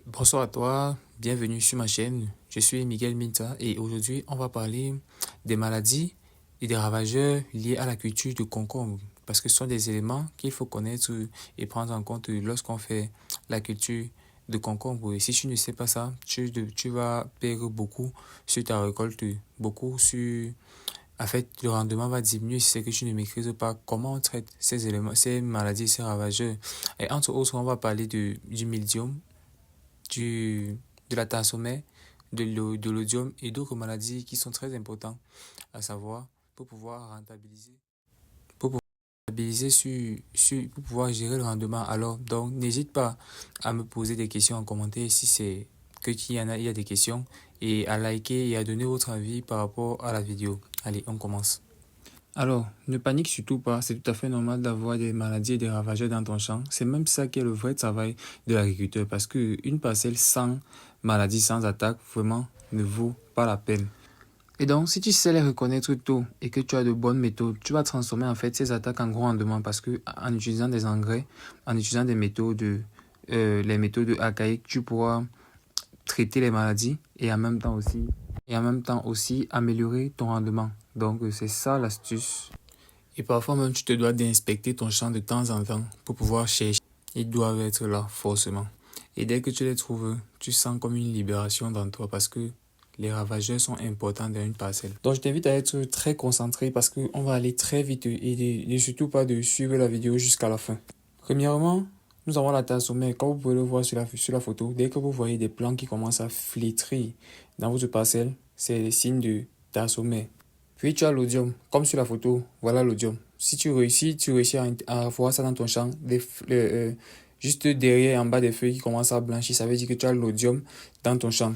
Bonsoir à toi, bienvenue sur ma chaîne. Je suis Miguel Minta et aujourd'hui on va parler des maladies et des ravageurs liés à la culture de concombre parce que ce sont des éléments qu'il faut connaître et prendre en compte lorsqu'on fait la culture de concombre. Et si tu ne sais pas ça, tu vas perdre beaucoup sur ta récolte, beaucoup sur... En fait, le rendement va diminuer si c'est que tu ne maîtrises pas comment on traite ces éléments, ces maladies, ces ravageurs. Et entre autres, on va parler du mildium de la tarsomère, de l'odium et d'autres maladies qui sont très importantes à savoir pour pouvoir pour pouvoir rentabiliser pour pouvoir gérer le rendement. Alors, donc, n'hésite pas à me poser des questions en commentaire si c'est que il y a des questions et à liker et à donner votre avis par rapport à la vidéo. Allez, on commence. Alors, ne panique surtout pas, c'est tout à fait normal d'avoir des maladies et des ravageurs dans ton champ. C'est même ça qui est le vrai travail de l'agriculteur parce qu'une parcelle sans maladie, sans attaque, vraiment ne vaut pas la peine. Et donc, si tu sais les reconnaître tôt et que tu as de bonnes méthodes, tu vas transformer en fait ces attaques en gros rendement parce que en utilisant des engrais, en utilisant des méthodes, les méthodes archaïques, tu pourras traiter les maladies et en même temps aussi améliorer ton rendement. Donc, c'est ça l'astuce. Et parfois même, tu te dois d'inspecter ton champ de temps en temps pour pouvoir chercher. Ils doivent être là, forcément. Et dès que tu les trouves, tu sens comme une libération dans toi parce que les ravageurs sont importants dans une parcelle. Donc, je t'invite à être très concentré parce qu'on va aller très vite et surtout pas de suivre la vidéo jusqu'à la fin. Premièrement, nous avons la tarsomère. Comme vous pouvez le voir sur la photo, dès que vous voyez des plants qui commencent à flétrir dans votre parcelle, c'est des signes de tarsomère. Puis tu as l'odium, comme sur la photo, voilà l'odium. Si tu réussis à voir ça dans ton champ, juste derrière, en bas des feuilles qui commencent à blanchir, ça veut dire que tu as l'odium dans ton champ.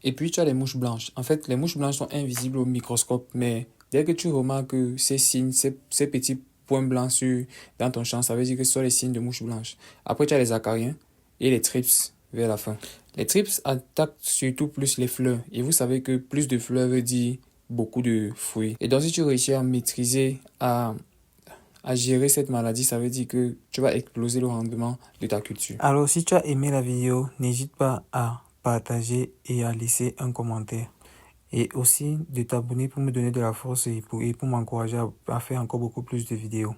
Et puis tu as les mouches blanches. En fait, les mouches blanches sont invisibles au microscope, mais dès que tu remarques ces signes, ces petits points blancs dans ton champ, ça veut dire que ce sont les signes de mouches blanches. Après, tu as les acariens et les thrips vers la fin. Les thrips attaquent surtout plus les fleurs. Et vous savez que plus de fleurs veut dire beaucoup de fruits. Et donc, si tu réussis à maîtriser, à gérer cette maladie, ça veut dire que tu vas exploser le rendement de ta culture. Alors, si tu as aimé la vidéo, n'hésite pas à partager et à laisser un commentaire. Et aussi de t'abonner pour me donner de la force et pour m'encourager à faire encore beaucoup plus de vidéos.